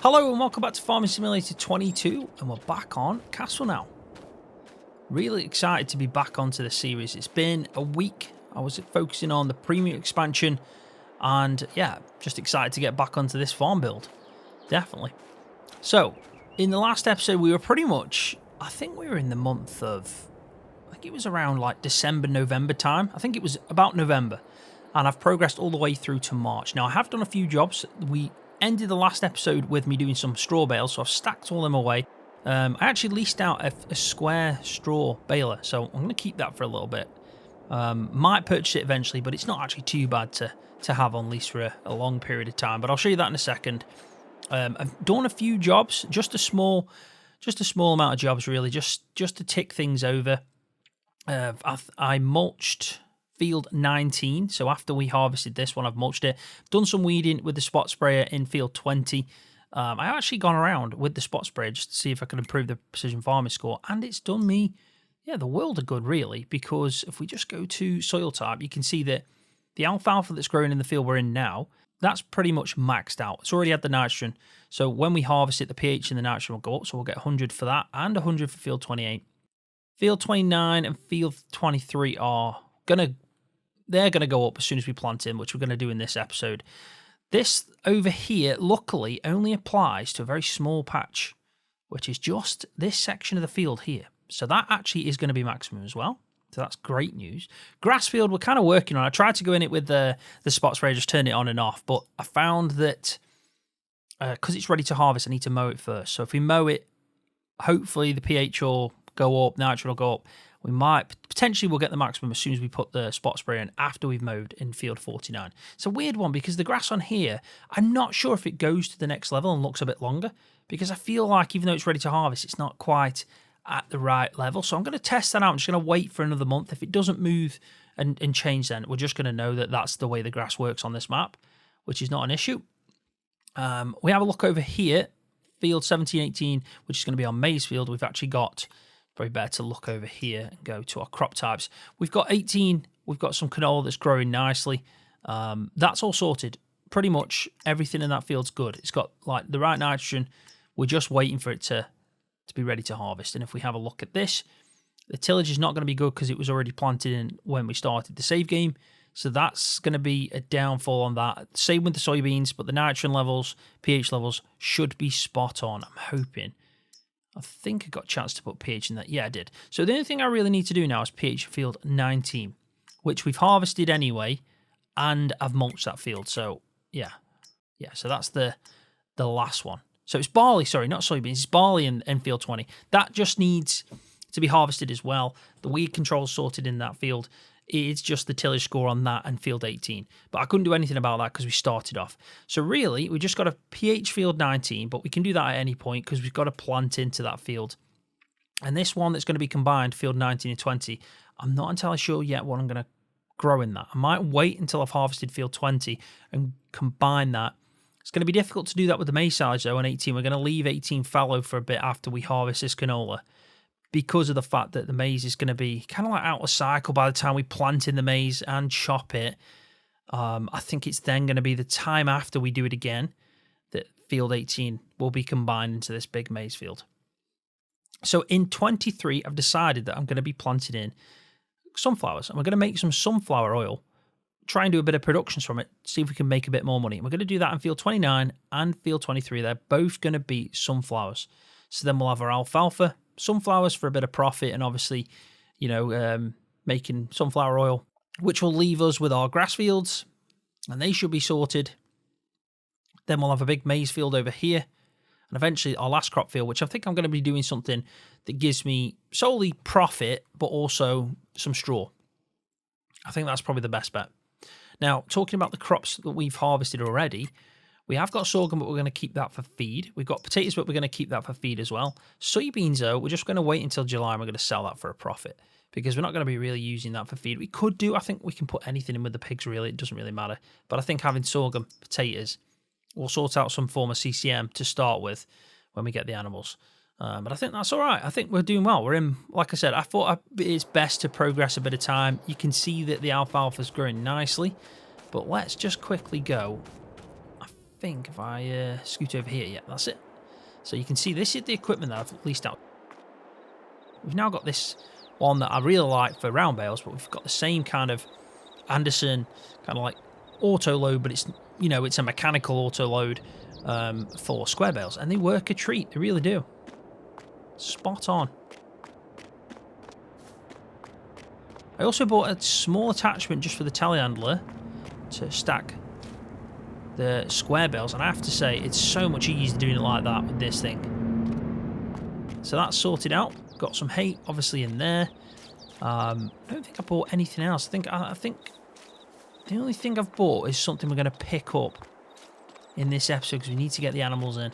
Hello and welcome back to Farming Simulator 22, and we're back on Castelnaud. Really excited to be back onto the series. It's been a week. I was focusing on the premium expansion, and yeah, just excited to get back onto this farm build. Definitely. So, in the last episode, we were pretty much, I think we were in the month of, I think it was around like December, November time. I think it was about November, and I've progressed all the way through to March. Now, I have done a few jobs. We ended the last episode with me doing some straw bales, so I've stacked all them away. I actually leased out a square straw baler, so I'm going to keep that for a little bit. Might purchase it eventually, but it's not actually too bad to have on lease for a long period of time. But I'll show you that in a second. I've done a few jobs, just a small amount of jobs really, just to tick things over. I mulched field 19, so after we harvested this one, I've mulched it. Done some weeding with the spot sprayer in field 20. I actually gone around with the spot sprayer just to see if I can improve the precision farming score, and it's done me, yeah, the world of good really, because if we just go to soil type, you can see that the alfalfa that's growing in the field we're in now, that's pretty much maxed out. It's already had the nitrogen, so when we harvest it, the pH and the nitrogen will go up, so we'll get 100 for that and 100 for field 28. Field 29 and field 23 they're going to go up as soon as we plant in, which we're going to do in this episode. This over here, luckily, only applies to a very small patch, which is just this section of the field here. So that actually is going to be maximum as well. So that's great news. Grass field, we're kind of working on. I tried to go in it with the spot spray, just turn it on and off, but I found that because it's ready to harvest, I need to mow it first. So if we mow it, hopefully the pH will go up, nitrogen will go up. We might, potentially we'll get the maximum as soon as we put the spot spray in after we've mowed in field 49. It's a weird one because the grass on here, I'm not sure if it goes to the next level and looks a bit longer, because I feel like even though it's ready to harvest, it's not quite at the right level. So I'm going to test that out. I'm just going to wait for another month. If it doesn't move and change, then we're just going to know that that's the way the grass works on this map, which is not an issue. We have a look over here, field 17, 18, which is going to be our maize field. We've actually got, probably better to look over here and go to our crop types. We've got 18, we've got some canola that's growing nicely. That's all sorted. Pretty much everything in that field's good. It's got like the right nitrogen. We're just waiting for it to be ready to harvest. And if we have a look at this, the tillage is not going to be good because it was already planted in when we started the save game. So that's going to be a downfall on that. Same with the soybeans, but the nitrogen levels, pH levels should be spot on, I'm hoping. I think I got a chance to put pH in that. Yeah, I did. So the only thing I really need to do now is pH field 19, which we've harvested anyway, and I've mulched that field. So yeah. So that's the last one. So it's barley, sorry, not soybeans. It's barley in field 20. That just needs to be harvested as well. The weed control sorted in that field. It's just the tillage score on that and field 18. But I couldn't do anything about that because we started off. So really, we just got a pH field 19, but we can do that at any point because we've got to plant into that field. And this one that's going to be combined, field 19 and 20, I'm not entirely sure yet what I'm going to grow in that. I might wait until I've harvested field 20 and combine that. It's going to be difficult to do that with the maize silage though on 18. We're going to leave 18 fallow for a bit after we harvest this canola, because of the fact that the maize is going to be kind of like out of cycle by the time we plant in the maize and chop it. I think it's then going to be the time after we do it again that field 18 will be combined into this big maize field. So in 23, I've decided that I'm going to be planting in sunflowers, and we're going to make some sunflower oil, try and do a bit of productions from it, see if we can make a bit more money. And we're going to do that in field 29 and field 23. They're both going to be sunflowers. So then we'll have our alfalfa, sunflowers for a bit of profit, and obviously, making sunflower oil, which will leave us with our grass fields, and they should be sorted. Then we'll have a big maize field over here, and eventually our last crop field, which I think I'm going to be doing something that gives me solely profit, but also some straw. I think that's probably the best bet. Now, talking about the crops that we've harvested already, we have got sorghum, but we're going to keep that for feed. We've got potatoes, but we're going to keep that for feed as well. Soybeans, though, we're just going to wait until July and we're going to sell that for a profit because we're not going to be really using that for feed. We could do, I think we can put anything in with the pigs, really. It doesn't really matter. But I think having sorghum, potatoes, we'll sort out some form of CCM to start with when we get the animals. But I think that's all right. I think we're doing well. We're in, like I said, I thought it's best to progress a bit of time. You can see that the alfalfa is growing nicely. But let's just quickly go. I think if I scoot over here, yeah, that's it. So you can see this is the equipment that I've leased out. We've now got this one that I really like for round bales, but we've got the same kind of Anderson, kind of like auto load, but it's, you know, it's a mechanical auto load for square bales, and they work a treat. They really do. Spot on. I also bought a small attachment just for the telehandler to stack the square bales, and I have to say it's so much easier doing it like that with this thing. So that's sorted out. Got some hay obviously in there. I don't think I bought anything else. I think the only thing I've bought is something we're going to pick up in this episode because we need to get the animals in.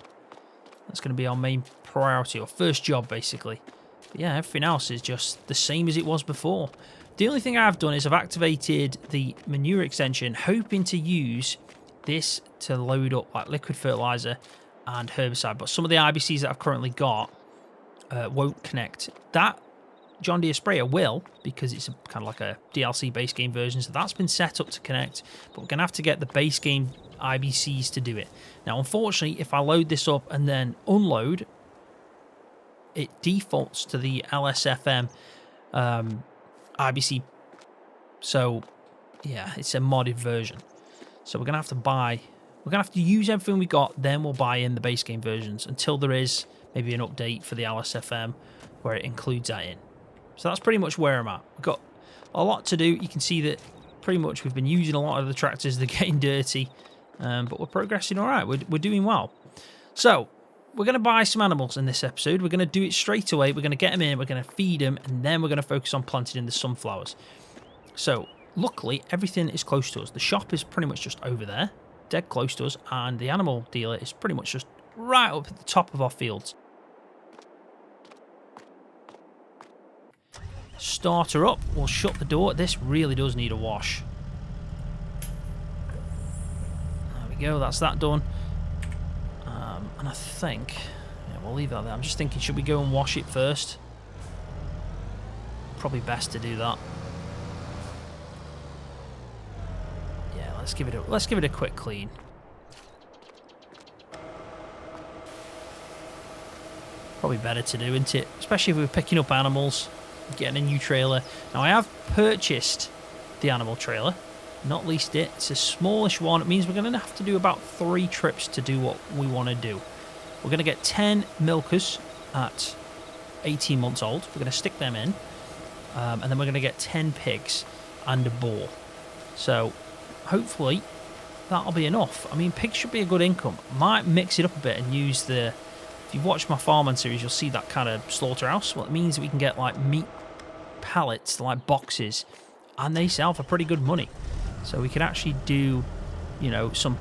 That's going to be our main priority, or first job basically. But yeah, everything else is just the same as it was before. The only thing I've done is I've activated the manure extension, hoping to use this to load up like liquid fertilizer and herbicide, but some of the IBCs that I've currently got won't connect. That John Deere sprayer will, because it's kind of like a DLC base game version, so that's been set up to connect, but we're going to have to get the base game IBCs to do it. Now, unfortunately, if I load this up and then unload, it defaults to the LSFM IBC. So, yeah, it's a modded version. So we're going to have to use everything we got, then we'll buy in the base game versions until there is maybe an update for the LSFM where it includes that in. So that's pretty much where I'm at. We've got a lot to do. You can see that pretty much we've been using a lot of the tractors. They're getting dirty, but we're progressing all right. We're doing well. So we're going to buy some animals in this episode. We're going to do it straight away. We're going to get them in. We're going to feed them, and then we're going to focus on planting in the sunflowers. So luckily, everything is close to us. The shop is pretty much just over there, dead close to us, and the animal dealer is pretty much just right up at the top of our fields. Start her up. We'll shut the door. This really does need a wash. There we go. That's that done. And I think, yeah, we'll leave that there. I'm just thinking, should we go and wash it first? Probably best to do that. Yeah, let's give it a quick clean. Probably better to do, isn't it? Especially if we're picking up animals, getting a new trailer. Now, I have purchased the animal trailer, not leased it. It's a smallish one. It means we're going to have to do about 3 trips to do what we want to do. We're going to get 10 milkers at 18 months old. We're going to stick them in. And then we're going to get 10 pigs and a boar. So, hopefully, that'll be enough. I mean, pigs should be a good income. Might mix it up a bit and use the... If you've watched my Farmland series, you'll see that kind of slaughterhouse. Well, it means that we can get, like, meat pallets, like boxes, and they sell for pretty good money. So we can actually do, you know, some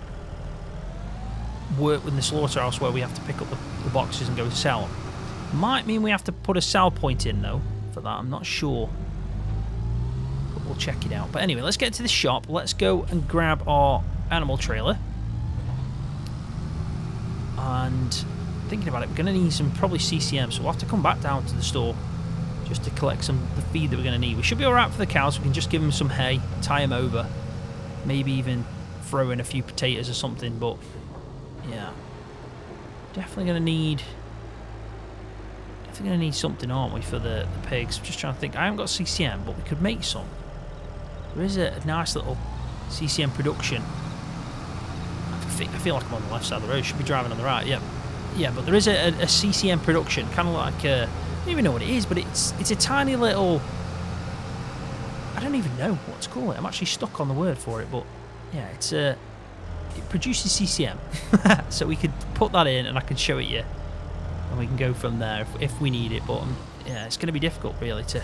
work with the slaughterhouse where we have to pick up the boxes and go sell them. Might mean we have to put a sell point in, though, for that. I'm not sure. But we'll check it out. But anyway, let's get to the shop. Let's go and grab our animal trailer. And thinking about it, we're going to need some probably CCM, so we'll have to come back down to the store just to collect the feed that we're going to need. We should be alright for the cows. We can just give them some hay, tie them over, maybe even throw in a few potatoes or something, but yeah, definitely going to need something, aren't we, for the pigs? I'm just trying to think. I haven't got CCM, but we could make some. There is a nice little CCM production. I feel like I'm on the left side of the road. Should be driving on the right. Yeah, but there is a CCM production, kind of like I don't even know what it is, but it's a tiny little... I don't even know what to call it. I'm actually stuck on the word for it, but yeah, it produces CCM. So we could put that in and I can show it you, and we can go from there if we need it. But yeah, it's going to be difficult really to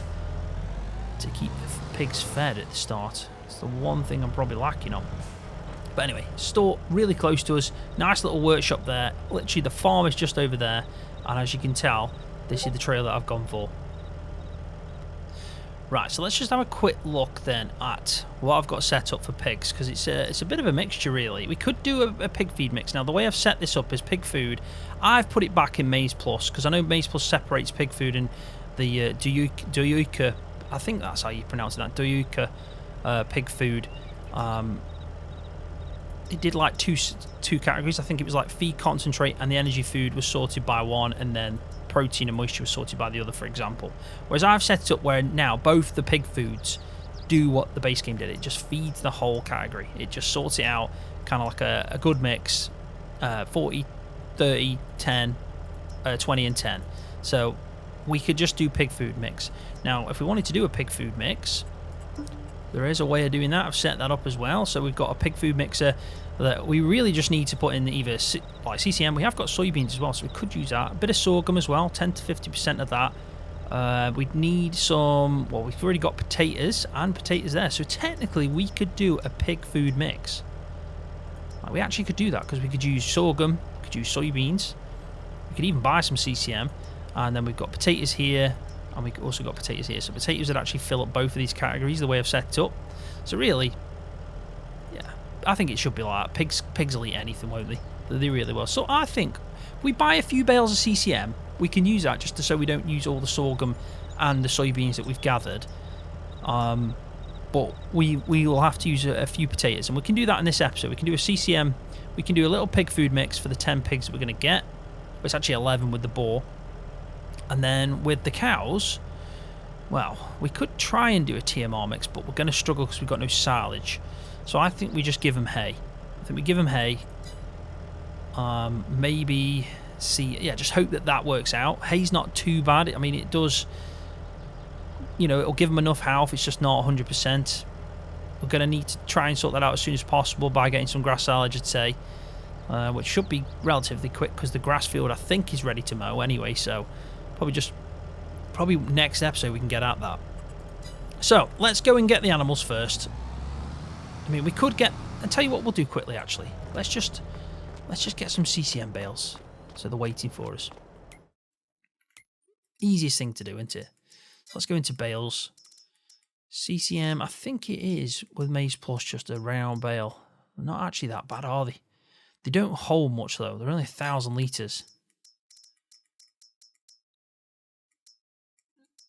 keep the pigs fed at the start. It's the one thing I'm probably lacking on. But anyway, store really close to us. Nice little workshop there. Literally the farm is just over there. And as you can tell, this is the trailer I've gone for. Right, so let's just have a quick look then at what I've got set up for pigs, because it's a bit of a mixture really. We could do a pig feed mix. Now the way I've set this up is pig food. I've put it back in Maize Plus, because I know Maize Plus separates pig food and the Duyuka, I think that's how you pronounce it, Duyuka pig food. it did like two categories. I think it was like feed concentrate and the energy food was sorted by one, and then protein and moisture was sorted by the other, for example. Whereas I've set it up where now both the pig foods do what the base game did. It just feeds the whole category. It just sorts it out, kind of like a good mix, 40, 30, 10, 20 and 10. So we could just do pig food mix. Now, if we wanted to do a pig food mix, there is a way of doing that. I've set that up as well. So we've got a pig food mixer that we really just need to put in either like CCM. We have got soybeans as well, so we could use that. A bit of sorghum as well, 10 to 50% of that. We'd need some, well, we've already got potatoes and potatoes there. So technically we could do a pig food mix. Like, we actually could do that because we could use sorghum, we could use soybeans. We could even buy some CCM. And then we've got potatoes here, and we've also got potatoes here. So potatoes would actually fill up both of these categories the way I've set it up. So really, yeah, I think it should be like that. Pigs will eat anything, won't they? They really will. So I think we buy a few bales of CCM. We can use that just so we don't use all the sorghum and the soybeans that we've gathered. But we will have to use a few potatoes, and we can do that in this episode. We can do a CCM. We can do a little pig food mix for the 10 pigs that we're going to get. It's actually 11 with the boar. And then with the cows, well, we could try and do a TMR mix, but we're going to struggle because we've got no silage. So I think we just give them hay. I think we give them hay. Maybe see, yeah, just hope that works out. Hay's not too bad. I mean, it does, you know, it'll give them enough health. It's just not 100%. We're going to need to try and sort that out as soon as possible by getting some grass silage, I'd say, which should be relatively quick because the grass field, I think, is ready to mow anyway, so probably next episode we can get at that. So let's go and get the animals first. I mean, we could get, I'll tell you what we'll do quickly actually. Let's just get some CCM bales. So they're waiting for us. Easiest thing to do, isn't it? Let's go into bales. CCM, I think it is with Maize Plus just a round bale. They're not actually that bad, are they? They don't hold much though. They're only 1,000 litres.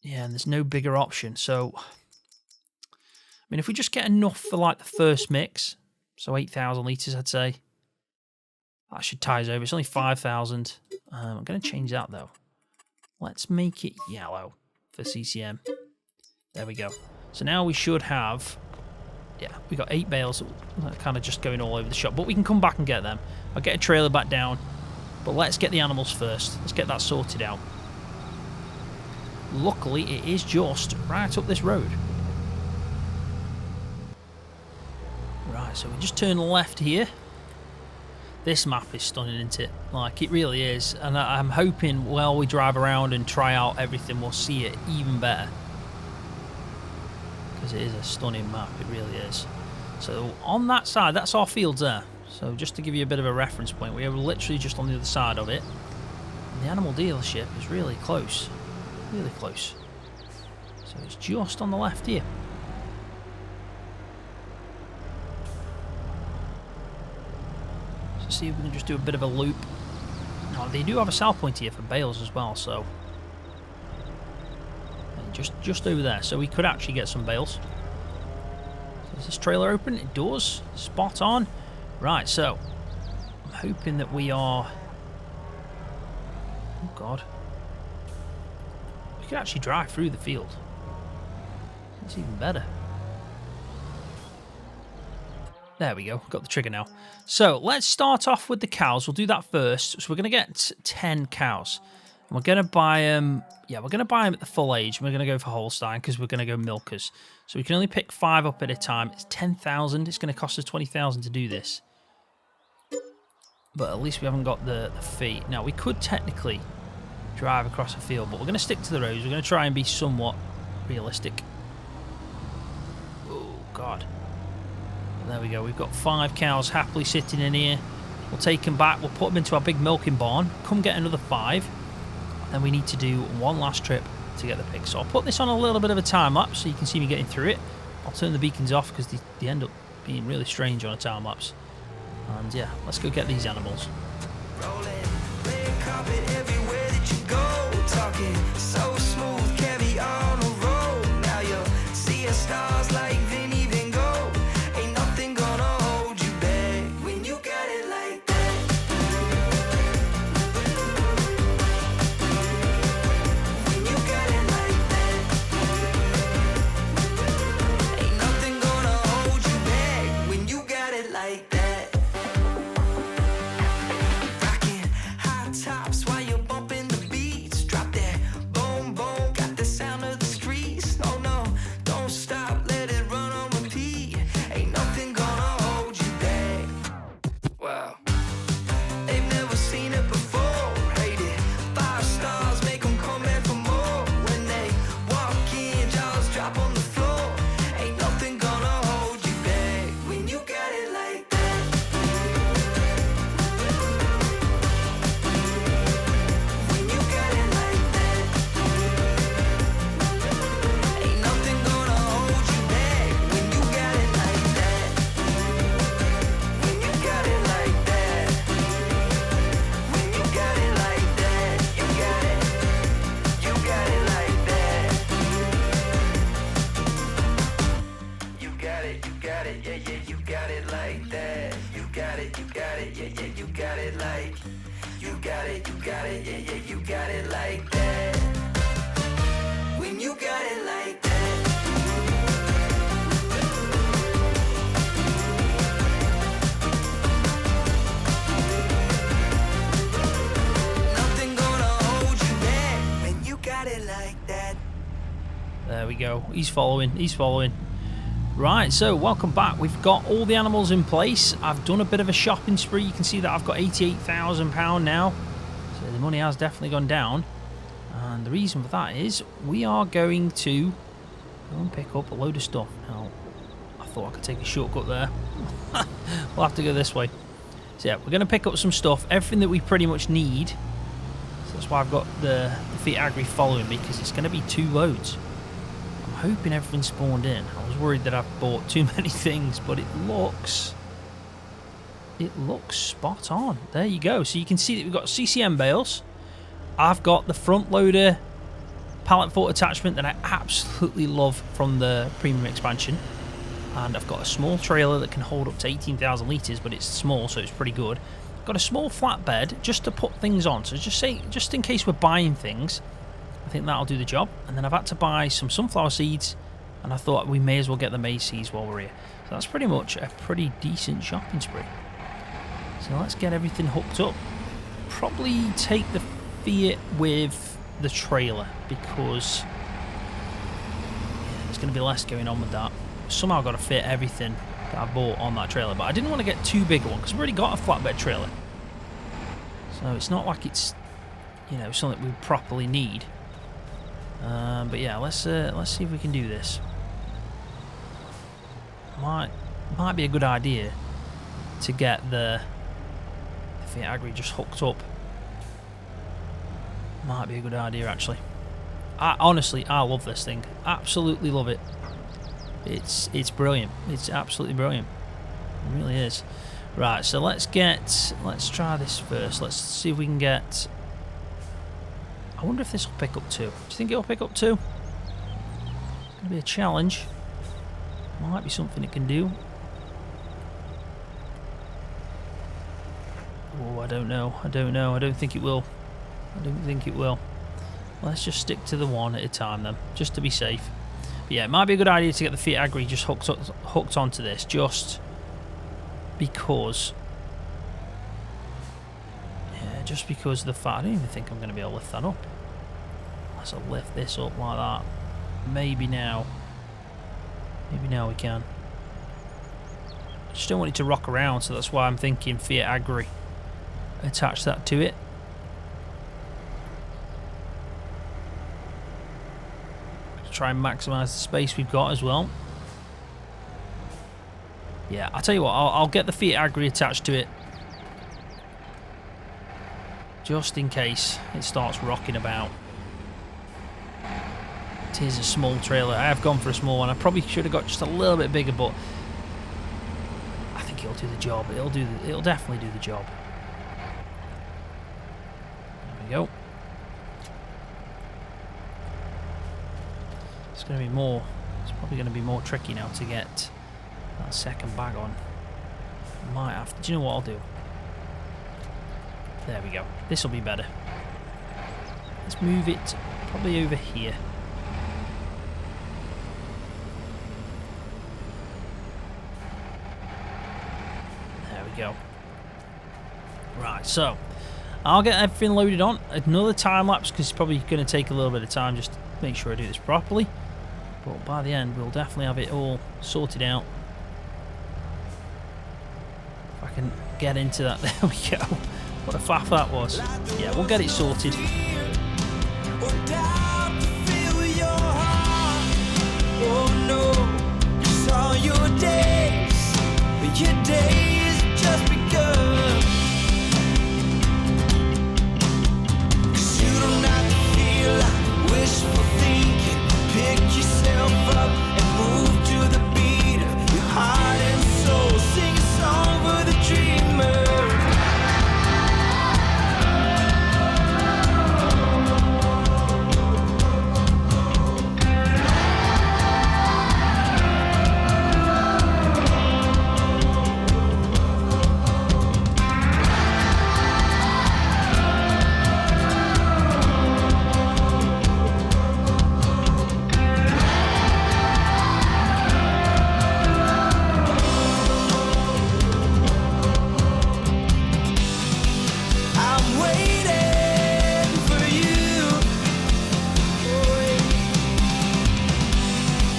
Yeah, and there's no bigger option. So, I mean, if we just get enough for like the first mix, so 8,000 litres, I'd say, that should tie us over. It's only 5,000. I'm going to change that though. Let's make it yellow for CCM. There we go. So now we should have, yeah, we got 8 bales kind of just going all over the shop, but we can come back and get them. I'll get a trailer back down, but let's get the animals first. Let's get that sorted out. Luckily, it is just right up this road. Right, so we just turn left here. This map is stunning, isn't it? Like, it really is. And I'm hoping while we drive around and try out everything, we'll see it even better. Because it is a stunning map, it really is. So, on that side, that's our fields there. So, just to give you a bit of a reference point, we are literally just on the other side of it. And the animal dealership is really close. Really close. So it's just on the left here. So see if we can just do a bit of a loop. Now they do have a sell point here for bales as well, so and just over there. So we could actually get some bales. So is this trailer open? It does. Spot on. Right, so I'm hoping that we are. Oh God. We could actually drive through the field. That's even better. There we go. Got the trigger now. So let's start off with the cows. We'll do that first. So we're going to get 10 cows. And we're going to buy them. Yeah, we're going to buy them at the full age. We're going to go for Holstein because we're going to go milkers. So we can only pick 5 up at a time. It's 10,000. It's going to cost us 20,000 to do this. But at least we haven't got the fee. Now we could technically drive across a field, but we're going to stick to the roads. We're going to try and be somewhat realistic. Oh God, there we go. We've got 5 cows happily sitting in here. We'll take them back, we'll put them into our big milking barn, come get another 5, then we need to do one last trip to get the pigs. So I'll put this on a little bit of a time lapse so you can see me getting through it. I'll turn the beacons off because they end up being really strange on a time lapse. And yeah, let's go get these animals. Talking so smooth, carry on the road. Now you're seeing stars like Vinny Van Gogh. Ain't nothing gonna hold you back. We it, yeah, yeah, you got it like that. When you got it like that. Nothing gonna hold you back when you got it like that. There we go. He's following. He's following. Right, so welcome back. We've got all the animals in place. I've done a bit of a shopping spree. You can see that I've got £88,000 now. So the money has definitely gone down. And the reason for that is we are going to go and pick up a load of stuff. Now, I thought I could take a shortcut there. We'll have to go this way. So yeah, we're going to pick up some stuff. Everything that we pretty much need. So that's why I've got the VIII Agri following me, because it's going to be 2 loads. I'm hoping everything's spawned in. I was worried that I've bought too many things, but it looks spot on. There you go. So you can see that we've got CCM bales. I've got the front loader pallet foot attachment that I absolutely love from the premium expansion, and I've got a small trailer that can hold up to 18,000 litres, but it's small, so it's pretty good. I've got a small flatbed just to put things on, so just in case we're buying things, I think that'll do the job. And then I've had to buy some sunflower seeds, and I thought we may as well get the maize seeds while we're here. So that's pretty much a pretty decent shopping spree. So let's get everything hooked up. Probably take the Fiat with the trailer, because there's going to be less going on with that. Somehow I've got to fit everything that I bought on that trailer, but I didn't want to get too big a one because we've already got a flatbed trailer. So it's not like it's, you know, something we properly need. But yeah, let's see if we can do this. Might be a good idea to get the VIII Agri just hooked up. Might be a good idea, actually. Honestly, I love this thing. Absolutely love it. It's brilliant. It's absolutely brilliant. It really is. Right, so let's try this first. Let's see if we can get. I wonder if this will pick up 2. Do you think it'll pick up 2? It's gonna be a challenge. Might be something it can do. Oh, I don't know. I don't think it will. Let's just stick to the 1 at a time then, just to be safe. But yeah, it might be a good idea to get the VIII Agri just hooked onto this, just because. Yeah, just because of the fact I don't even think I'm going to be able to lift that up. Let's lift this up like that. Maybe now. Maybe now we can. I just don't want it to rock around, so that's why I'm thinking VIII Agri. Attach that to it. Try and maximise the space we've got as well. Yeah, I'll tell you what, I'll get the VIII Agri attached to it, just in case it starts rocking about. It is a small trailer. I have gone for a small one. I probably should have got just a little bit bigger, but I think it'll do the job. It'll definitely do the job. There we go. It's probably going to be more tricky now to get that second bag on. Might have to. Do you know what I'll do? There we go. This will be better. Let's move it probably over here. There we go. Right, so I'll get everything loaded on. Another time lapse, because it's probably going to take a little bit of time just to make sure I do this properly. But by the end, we'll definitely have it all sorted out. If I can get into that, there we go. What a faff that was. Yeah, we'll get it sorted. Pick yourself up and move to the beat of your heart and soul. Sing a song for the dreamer.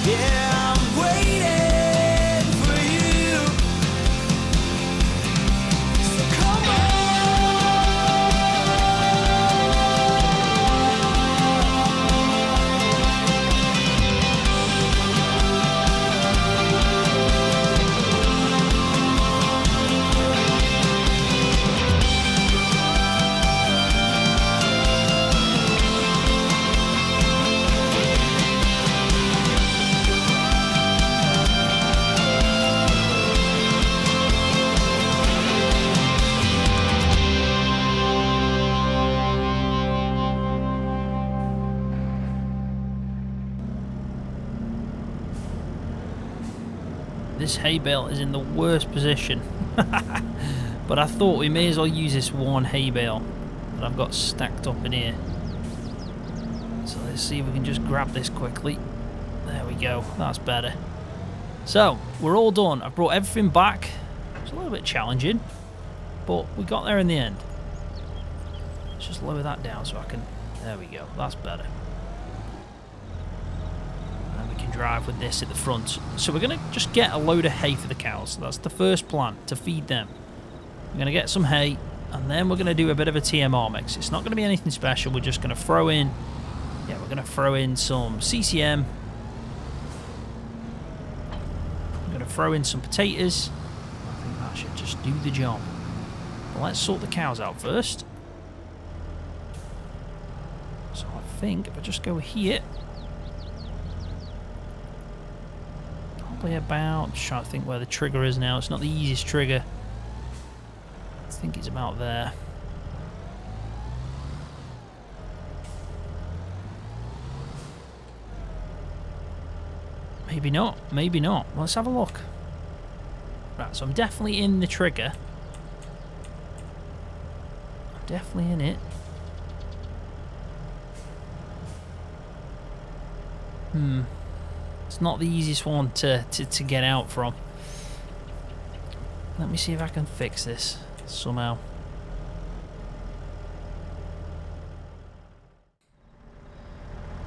Yeah, I'm waiting for you. So come on. This hay bale is in the worst position. But I thought we may as well use this one hay bale that I've got stacked up in here. So let's see if we can just grab this quickly. There we go, that's better. So, we're all done. I've brought everything back. It's a little bit challenging, but we got there in the end. Let's just lower that down so I can... There we go, that's better. And we can drive with this at the front. So we're going to just get a load of hay for the cows. That's the first plan, to feed them. We're going to get some hay, and then we're going to do a bit of a TMR mix. It's not going to be anything special. We're just going to throw in... Yeah, we're going to throw in some CCM. We're going to throw in some potatoes. I think that should just do the job. But let's sort the cows out first. So I think if I just go here... Probably about... Just trying to think where the trigger is now. It's not the easiest trigger. I think it's about there. Maybe not. Maybe not. Let's have a look. Right, so I'm definitely in the trigger. I'm definitely in it. It's not the easiest one to get out from. Let me see if I can fix this somehow.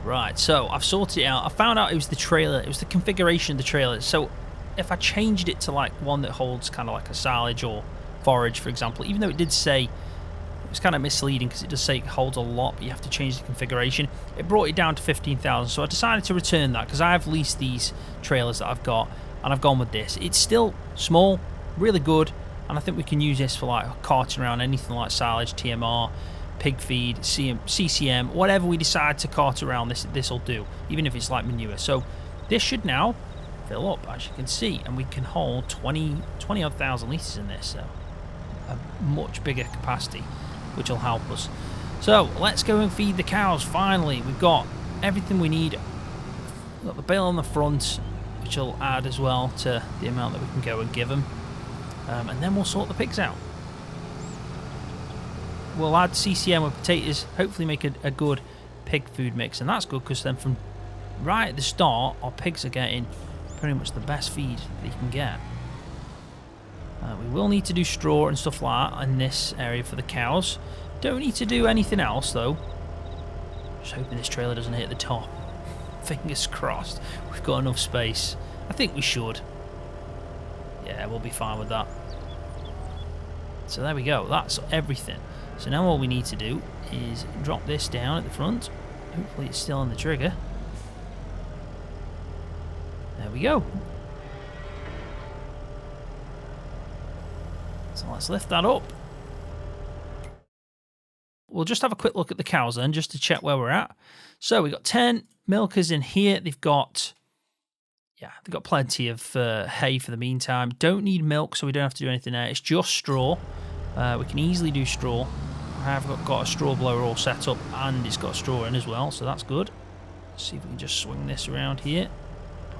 Right, so I've sorted it out. I found out it was the trailer. It was the configuration of the trailer. So if I changed it to like one that holds kind of like a silage or forage, for example, even though it did say, it was kind of misleading because it does say it holds a lot, but you have to change the configuration. It brought it down to 15,000. So I decided to return that because I have leased these trailers that I've got, and I've gone with this. It's still small, really good, and I think we can use this for like carting around anything like silage, TMR, pig feed, CCM, whatever we decide to cart around, this will do, even if it's like manure. So this should now fill up, as you can see, and we can hold 20 odd thousand litres in this, so a much bigger capacity, which will help us. So let's go and feed the cows. Finally, we've got everything we need. We've got the bale on the front, which will add as well to the amount that we can go and give them, and then we'll sort the pigs out. We'll add CCM with potatoes, hopefully make a good pig food mix, and that's good because then from right at the start our pigs are getting pretty much the best feed they can get. We will need to do straw and stuff like that in this area for the cows. Don't need to do anything else though. Just hoping this trailer doesn't hit the top. Fingers crossed. We've got enough space. I think we should. Yeah, we'll be fine with that. So there we go. That's everything. So now all we need to do is drop this down at the front. Hopefully it's still on the trigger. There we go. So let's lift that up. We'll just have a quick look at the cows then, just to check where we're at. So we've got 10 milkers in here. They've got plenty of hay for the meantime. Don't need milk, so we don't have to do anything there. It's just straw. We can easily do straw. I've got a straw blower all set up, and it's got straw in as well, so that's good. Let's see if we can just swing this around here.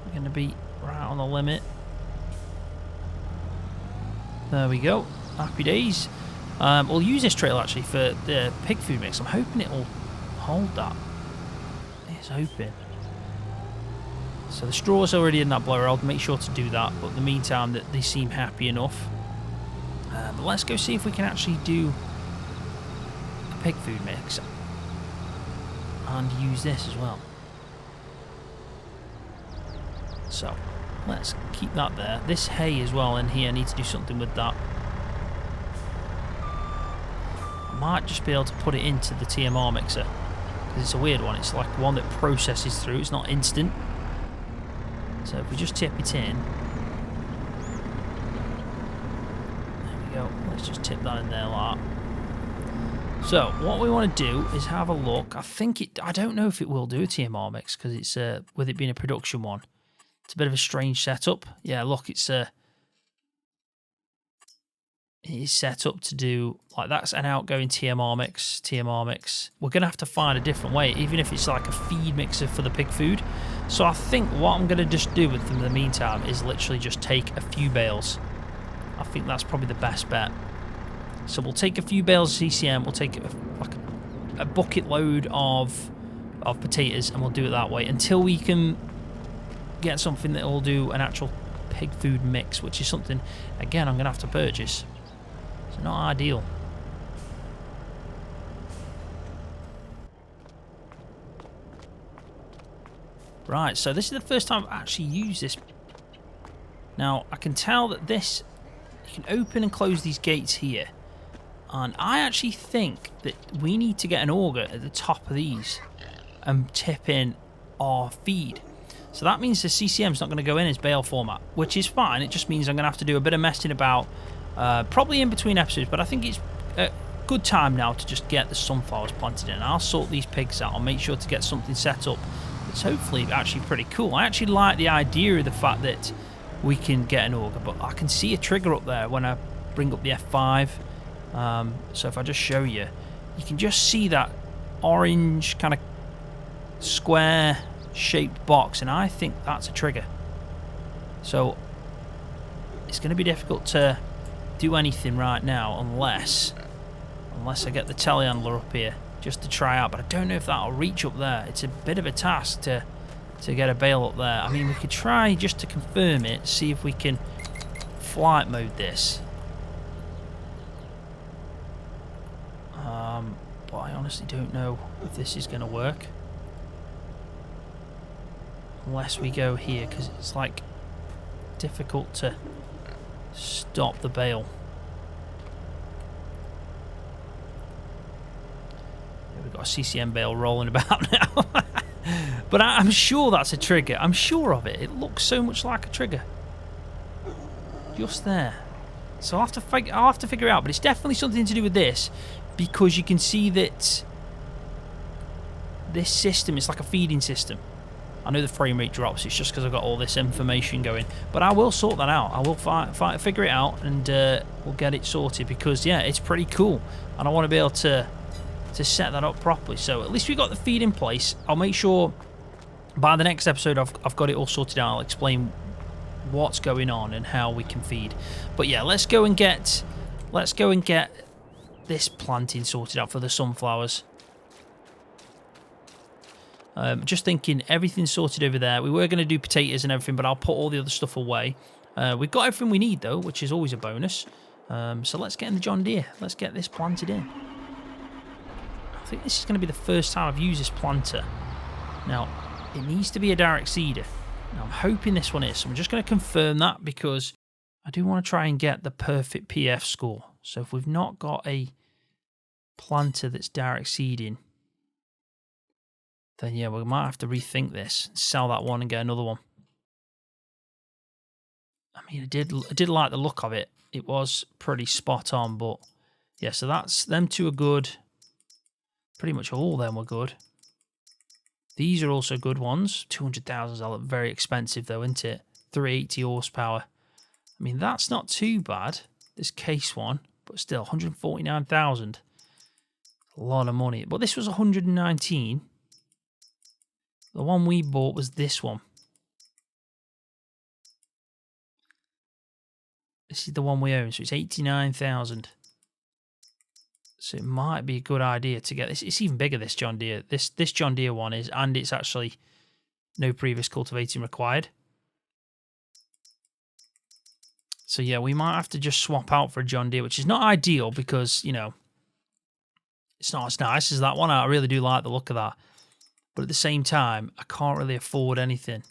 We're going to be right on the limit. There we go. Happy days. We'll use this trailer actually for the pig food mix. I'm hoping it'll hold that. It's hoping. So the straw's already in that blower. I'll make sure to do that, but in the meantime that they seem happy enough. But let's go see if we can actually do a pig food mix and use this as well. So let's keep that there. This hay as well in here, I need to do something with that. I might just be able to put it into the TMR mixer, because it's a weird one. It's like one that processes through. It's not instant. So if we just tip it in. There we go. Let's just tip that in there like that. So what we want to do is have a look. I don't know if it will do a TMR mix, because it's with it being a production one. It's a bit of a strange setup. Yeah, look, it is set up to do, like, that's an outgoing TMR mix. We're going to have to find a different way, even if it's like a feed mixer for the pig food. So I think what I'm going to just do with them in the meantime is literally just take a few bales. I think that's probably the best bet. So we'll take a few bales of CCM, we'll take a bucket load of potatoes, and we'll do it that way until we can get something that will do an actual pig food mix, which is something, again, I'm going to have to purchase. It's not ideal. Right, so this is the first time I've actually used this. Now, I can tell that this, you can open and close these gates here. And I actually think that we need to get an auger at the top of these and tip in our feed. So that means the CCM's not going to go in as bale format, which is fine. It just means I'm going to have to do a bit of messing about, probably in between episodes, but I think it's a good time now to just get the sunflowers planted in. I'll sort these pigs out. I'll make sure to get something set up that's hopefully actually pretty cool. I actually like the idea of the fact that we can get an auger, but I can see a trigger up there when I bring up the F5. So if I just show you, you can just see that orange kind of square shaped box, and I think that's a trigger. So it's going to be difficult to do anything right now unless I get the telehandler up here just to try out, but I don't know if that'll reach up there. It's a bit of a task to get a bale up there. I mean, we could try just to confirm it, see if we can flight mode this. But I honestly don't know if this is going to work unless we go here, because it's like difficult to stop the bale. We've got a CCM bale rolling about now. But I'm sure that's a trigger. I'm sure of it. It looks so much like a trigger. Just there. So I'll have to figure it out, but it's definitely something to do with this, because you can see that this system is like a feeding system. I know the frame rate drops, it's just because I've got all this information going, but I will sort that out. I will figure it out, and we'll get it sorted, because yeah, it's pretty cool, and I want to be able to set that up properly. So at least we got the feed in place. I'll make sure by the next episode I've got it all sorted out. I'll explain what's going on and how we can feed. But yeah, let's go and get this planting sorted out for the sunflowers. Just thinking everything's sorted over there. We were going to do potatoes and everything, but I'll put all the other stuff away. We've got everything we need though, which is always a bonus. So let's get in the John Deere. Let's get this planted in. I think this is going to be the first time I've used this planter. Now, it needs to be a direct seeder. Now, I'm hoping this one is. So I'm just going to confirm that, because I do want to try and get the perfect PF score. So if we've not got a planter that's direct seeding, then yeah, we might have to rethink this, sell that one and get another one. I mean, I did like the look of it. It was pretty spot on, but yeah, so them two are good. Pretty much all of them were good. These are also good ones. 200,000 is very expensive though, isn't it? 380 horsepower. I mean, that's not too bad, this case one, but still 149,000. A lot of money. But this was 119. The one we bought was this one. This is the one we own, so it's 89,000. So it might be a good idea to get this. It's even bigger, this John Deere. This John Deere one is, and it's actually no previous cultivating required. So yeah, we might have to just swap out for a John Deere, which is not ideal because, you know, it's not as nice as that one. I really do like the look of that. But at the same time, I can't really afford anything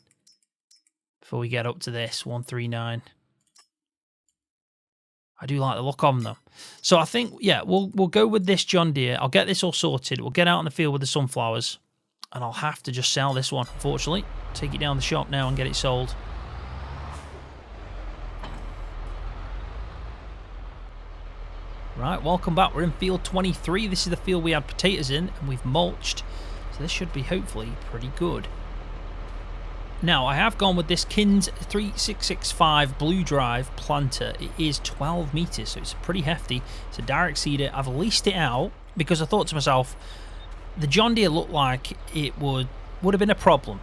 before we get up to this 139. I do like the look of them though. So I think, yeah, we'll go with this John Deere. I'll get this all sorted. We'll get out in the field with the sunflowers, and I'll have to just sell this one, unfortunately. Take it down the shop now and get it sold. Right, welcome back. We're in field 23. This is the field we had potatoes in, and we've mulched. So this should be hopefully pretty good. Now, I have gone with this Kins 3665 Blue Drive planter. It is 12 meters, so it's pretty hefty. It's a direct seeder. I've leased it out because I thought to myself, the John Deere looked like it would have been a problem.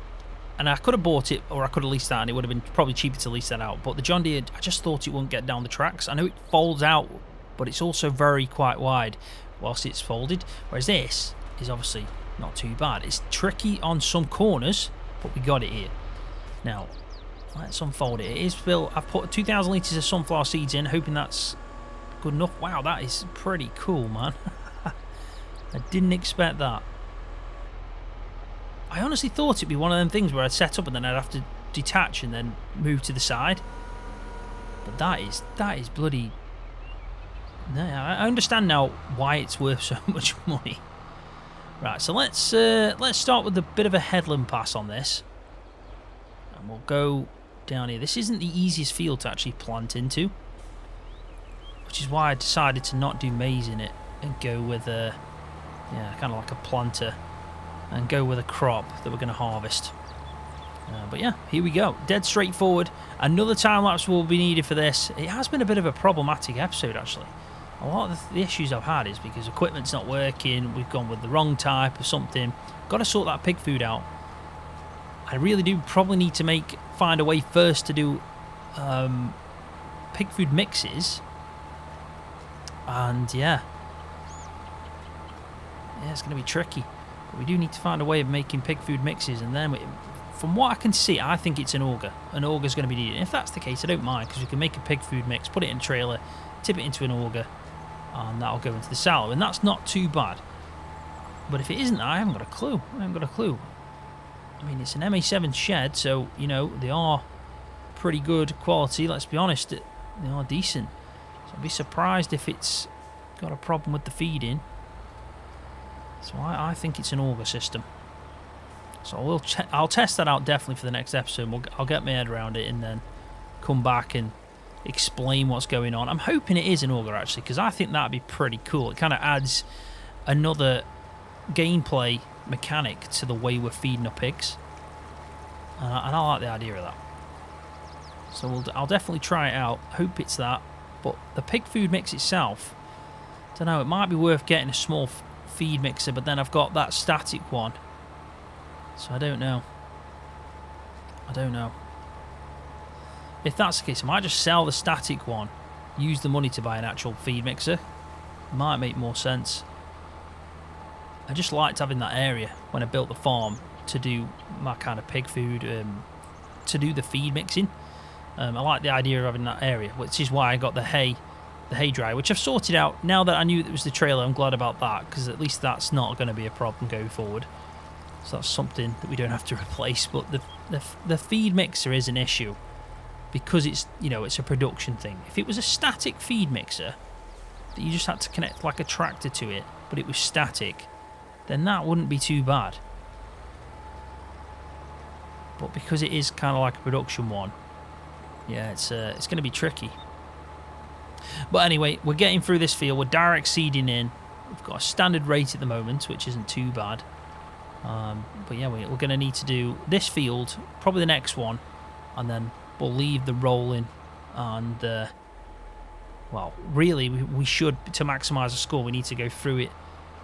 And I could have bought it, or I could have leased that, and it would have been probably cheaper to lease that out. But the John Deere, I just thought it wouldn't get down the tracks. I know it folds out, but it's also quite wide whilst it's folded. Whereas this is obviously not too bad. It's tricky on some corners, but we got it here. Now, let's unfold it. It is still, I've put 2,000 litres of sunflower seeds in, hoping that's good enough. Wow, that is pretty cool, man. I didn't expect that. I honestly thought it'd be one of them things where I'd set up and then I'd have to detach and then move to the side. But that is bloody... I understand now why it's worth so much money. Right, so let's start with a bit of a headland pass on this. And we'll go down here. This isn't the easiest field to actually plant into, which is why I decided to not do maize in it and go with a, yeah, kind of like a planter, and go with a crop that we're going to harvest. But yeah, here we go. Dead straightforward. Another time lapse will be needed for this. It has been a bit of a problematic episode, actually. A lot of the issues I've had is because equipment's not working, we've gone with the wrong type of something. Got to sort that pig food out. I really do probably need to find a way first to do pig food mixes. And yeah, it's going to be tricky. But we do need to find a way of making pig food mixes, and then from what I can see, I think it's an auger. An auger's going to be needed. And if that's the case, I don't mind, because we can make a pig food mix, put it in a trailer, tip it into an auger, and that'll go into the silo, and that's not too bad. But if it isn't, I haven't got a clue. I mean, it's an MA7 shed, so, you know, they are pretty good quality. Let's be honest, they are decent. So I'd be surprised if it's got a problem with the feeding. So I think it's an auger system. So I'll test that out definitely for the next episode. I'll get my head around it and then come back and explain what's going on. I'm hoping it is an auger, actually, because I think that'd be pretty cool. It kind of adds another gameplay mechanic to the way we're feeding our pigs, and I like the idea of that. So I'll definitely try it out. Hope it's that. But the pig food mix itself, don't know, it might be worth getting a small feed mixer, but then I've got that static one, so I don't know. If that's the case, I might just sell the static one, use the money to buy an actual feed mixer. Might make more sense. I just liked having that area when I built the farm to do my kind of pig food, to do the feed mixing. I like the idea of having that area, which is why I got the hay dryer, which I've sorted out. Now that I knew it was the trailer, I'm glad about that, because at least that's not going to be a problem going forward. So that's something that we don't have to replace. But the feed mixer is an issue, because it's, you know, it's a production thing. If it was a static feed mixer that you just had to connect like a tractor to it, but it was static, then that wouldn't be too bad. But because it is kind of like a production one, yeah, it's going to be tricky. But anyway, we're getting through this field. We're direct seeding in. We've got a standard rate at the moment, which isn't too bad. But yeah, we're going to need to do this field, probably the next one, and then we'll leave the rolling. And well, really, we should, to maximise the score, we need to go through it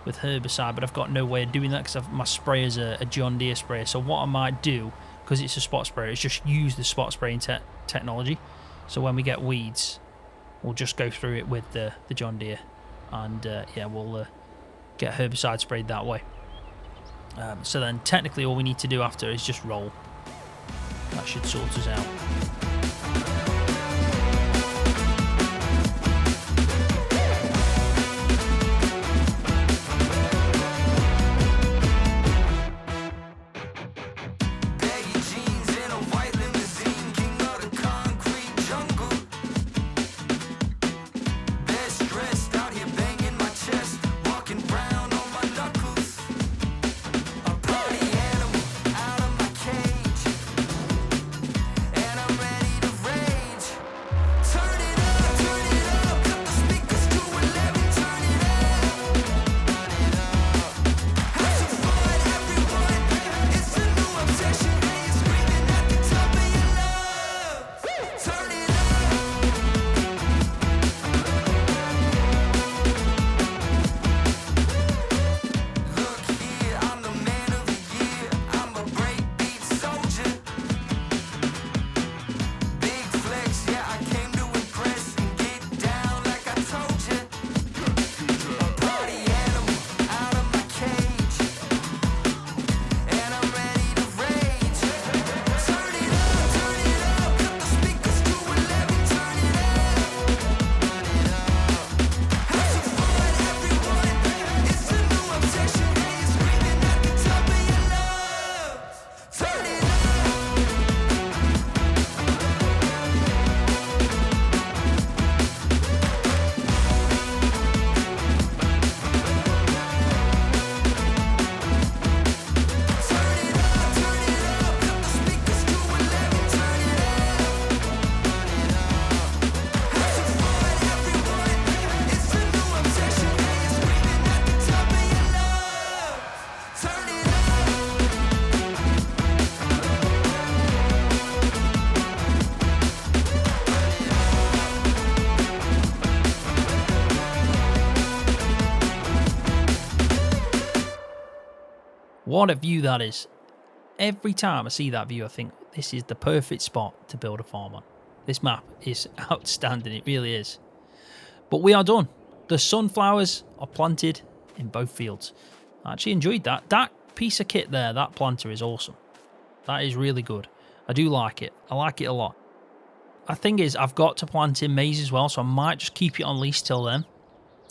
with herbicide, but I've got no way of doing that because my sprayer is a John Deere sprayer. So what I might do, because it's a spot sprayer, is just use the spot spraying technology. So when we get weeds, we'll just go through it with the John Deere, and yeah, we'll get herbicide sprayed that way. So then technically all we need to do after is just roll. That should sort us out. Baggy jeans and a white limousine. What a view that is. Every time I see that view, I think this is the perfect spot to build a farm on. This map is outstanding. It really is. But we are done. The sunflowers are planted in both fields. I actually enjoyed that. That piece of kit there, that planter is awesome. That is really good. I do like it. I like it a lot. The thing is, I've got to plant in maize as well, so I might just keep it on lease till then.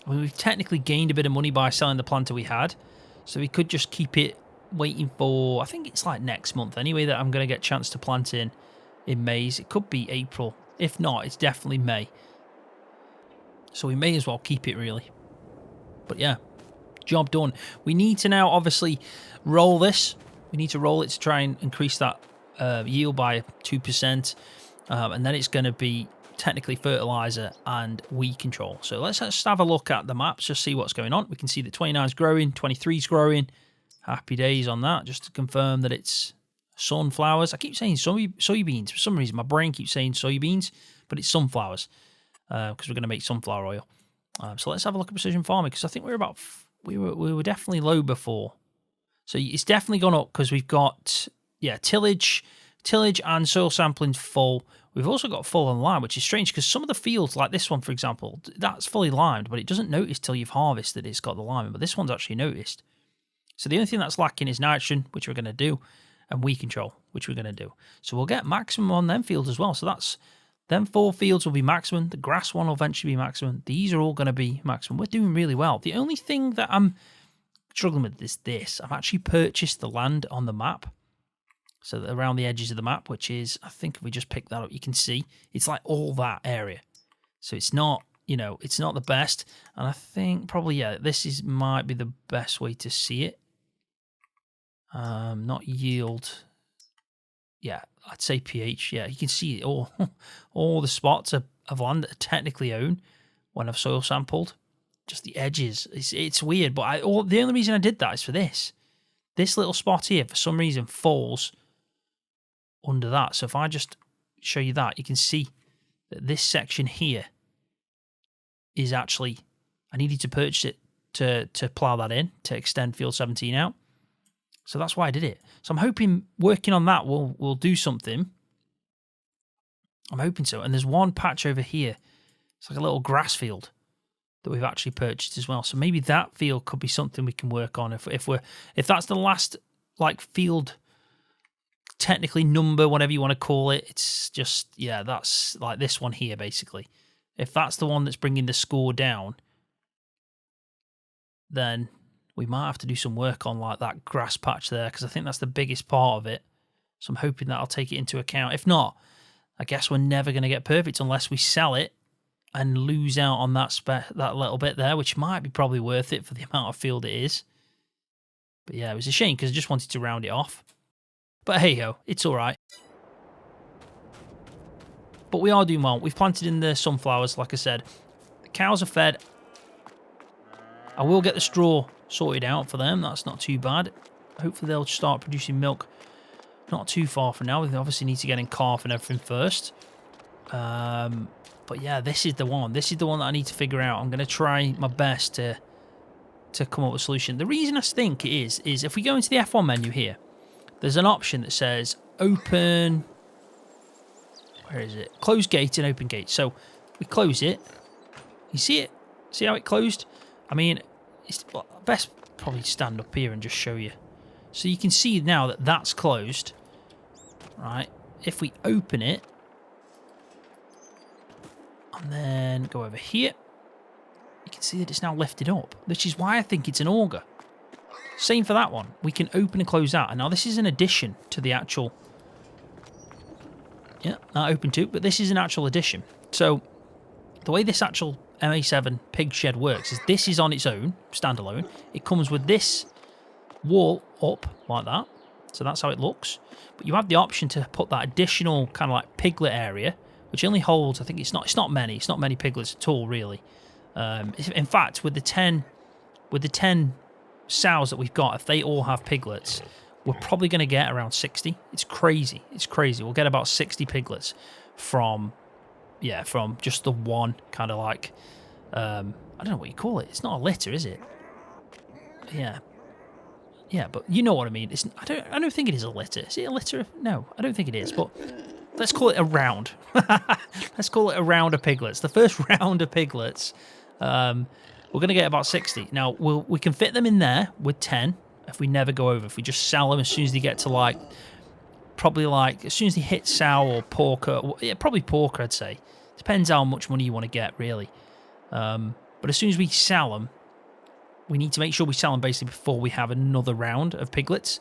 I mean, we've technically gained a bit of money by selling the planter we had, so we could just keep it waiting for, I think it's like next month anyway, that I'm going to get a chance to plant in maize. It could be April. If not, it's definitely May. So we may as well keep it, really. But yeah, job done. We need to now obviously roll this. We need to roll it to try and increase that yield by 2%. And then it's going to be technically fertilizer and weed control. So let's just have a look at the maps, just see what's going on. We can see that 29 is growing, 23 is growing. Happy days on that, just to confirm that it's sunflowers. I keep saying soybeans. For some reason, my brain keeps saying soybeans, but it's sunflowers because we're going to make sunflower oil. So let's have a look at precision farming, because I think we were definitely low before. So it's definitely gone up because we've got, yeah, tillage and soil sampling full. We've also got full on lime, which is strange because some of the fields, like this one, for example, that's fully limed, but it doesn't notice till you've harvested it's got the lime. But this one's actually noticed. So the only thing that's lacking is nitrogen, which we're going to do, and weed control, which we're going to do. So we'll get maximum on them fields as well. So that's, them 4 fields will be maximum. The grass one will eventually be maximum. These are all going to be maximum. We're doing really well. The only thing that I'm struggling with is this. I've actually purchased the land on the map. So around the edges of the map, which is, I think if we just pick that up, you can see it's like all that area. So it's not, you know, it's not the best. And I think probably, yeah, this might be the best way to see it. Not yield. Yeah, I'd say pH. Yeah, you can see it all the spots of land that are technically owned when I've soil sampled. Just the edges. It's weird, but the only reason I did that is for this. This little spot here, for some reason, falls under that. So if I just show you that, you can see that this section here is actually, I needed to purchase it to plough that in, to extend field 17 out. So that's why I did it. So I'm hoping working on that will do something. I'm hoping so. And there's one patch over here. It's like a little grass field that we've actually purchased as well. So maybe that field could be something we can work on. If that's the last like field, technically number, whatever you want to call it, it's just, yeah, that's like this one here basically. If that's the one that's bringing the score down, then we might have to do some work on like that grass patch there, because I think that's the biggest part of it. So I'm hoping that I'll take it into account. If not, I guess we're never going to get perfect unless we sell it and lose out on that little bit there, which might be probably worth it for the amount of field it is. But yeah, it was a shame because I just wanted to round it off. But hey ho, it's all right. But we are doing well. We've planted in the sunflowers, like I said. The cows are fed. I will get the straw sorted out for them. That's not too bad. Hopefully they'll start producing milk not too far from now. We obviously need to get in calf and everything first. But yeah, this is the one. This is the one that I need to figure out. I'm going to try my best to come up with a solution. The reason I think it is if we go into the F1 menu here, there's an option that says open... Where is it? Close gate and open gate. So we close it. You see it? See how it closed? I mean, it's best probably stand up here and just show you. So you can see now that that's closed. Right. If we open it, and then go over here, you can see that it's now lifted up, which is why I think it's an auger. Same for that one. We can open and close that. And now this is an addition to the actual... Yeah, that open too, but this is an actual addition. So the way this actual MA7 pig shed works is this is on its own, standalone. It comes with this wall up like that. So that's how it looks. But you have the option to put that additional kind of like piglet area, which only holds, I think it's not many piglets at all, really. In fact, with the 10 sows that we've got, if they all have piglets, we're probably going to get around 60. It's crazy. It's crazy. We'll get about 60 piglets from just the one kind of like, I don't know what you call it. It's not a litter, is it? Yeah. Yeah, but you know what I mean. It's I don't think it is a litter. Is it a litter? No, I don't think it is. But let's call it a round. Let's call it a round of piglets. The first round of piglets. We're going to get about 60. Now we can fit them in there with 10 if we never go over. If we just sell them as soon as they get to like probably like as soon as they hit sow or porker. Yeah, probably porker. I'd say depends how much money you want to get really. But as soon as we sell them. We need to make sure we sell them basically before we have another round of piglets.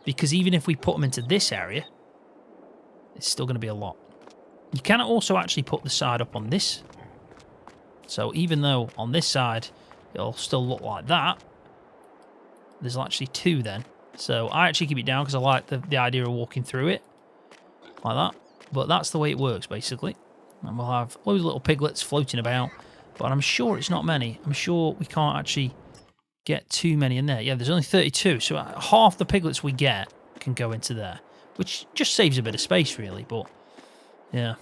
Because even if we put them into this area, it's still going to be a lot. You can also actually put the side up on this. So even though on this side, it'll still look like that, there's actually 2 then. So I actually keep it down because I like the idea of walking through it. Like that. But that's the way it works, basically. And we'll have loads of little piglets floating about. But I'm sure it's not many. I'm sure we can't actually get too many in there. Yeah, there's only 32, so half the piglets we get can go into there, which just saves a bit of space, really, but yeah.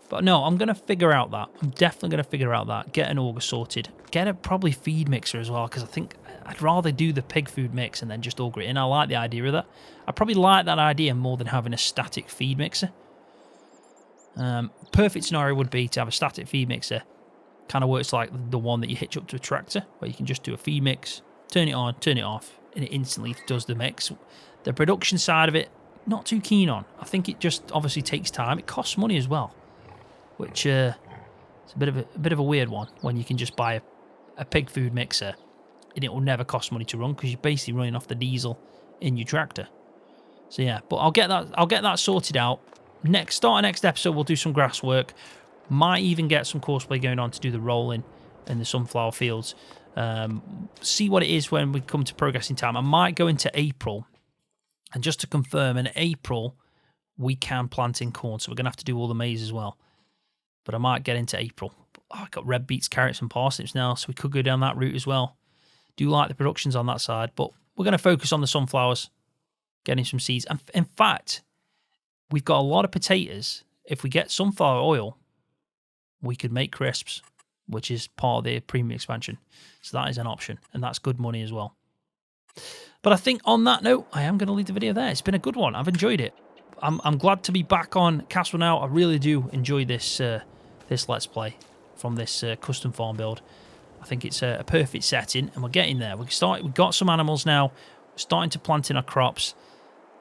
But no, I'm going to figure out that. I'm definitely going to figure out that. Get an auger sorted. Get a probably feed mixer as well, because I think I'd rather do the pig food mix and then just auger it in. I like the idea of that. I probably like that idea more than having a static feed mixer. Perfect scenario would be to have a static feed mixer. Kind of works like the one that you hitch up to a tractor, where you can just do a feed mix, turn it on, turn it off, and it instantly does the mix. The production side of it, not too keen on. I think it just obviously takes time. It costs money as well, which it's a bit of a weird one when you can just buy a pig food mixer and it will never cost money to run because you're basically running off the diesel in your tractor. So yeah, but I'll get that sorted out. Start next episode, we'll do some grass work. Might even get some courseplay going on to do the rolling in the sunflower fields. See what it is when we come to progressing time. I might go into April. And just to confirm, in April, we can plant in corn. So we're going to have to do all the maize as well. But I might get into April. Oh, I've got red beets, carrots and parsnips now. So we could go down that route as well. Do like the productions on that side. But we're going to focus on the sunflowers. Getting some seeds. And in fact, we've got a lot of potatoes. If we get sunflower oil, we could make crisps, which is part of the premium expansion. So that is an option, and that's good money as well. But I think on that note, I am going to leave the video there. It's been a good one. I've enjoyed it. I'm glad to be back on Castle now. I really do enjoy this this Let's Play from this custom farm build. I think it's a perfect setting, and we're getting there. We've got some animals now. We're starting to plant in our crops,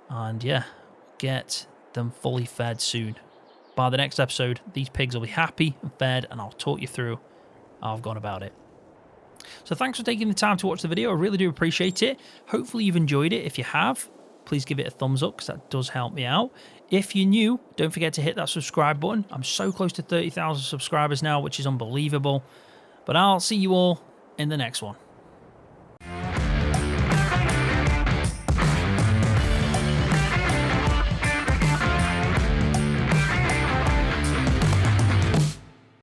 and yeah, get them fully fed soon. By the next episode, these pigs will be happy and fed, and I'll talk you through how I've gone about it. So thanks for taking the time to watch the video. I really do appreciate it. Hopefully you've enjoyed it. If you have, please give it a thumbs up because that does help me out. If you're new, don't forget to hit that subscribe button. I'm so close to 30,000 subscribers now, which is unbelievable. But I'll see you all in the next one.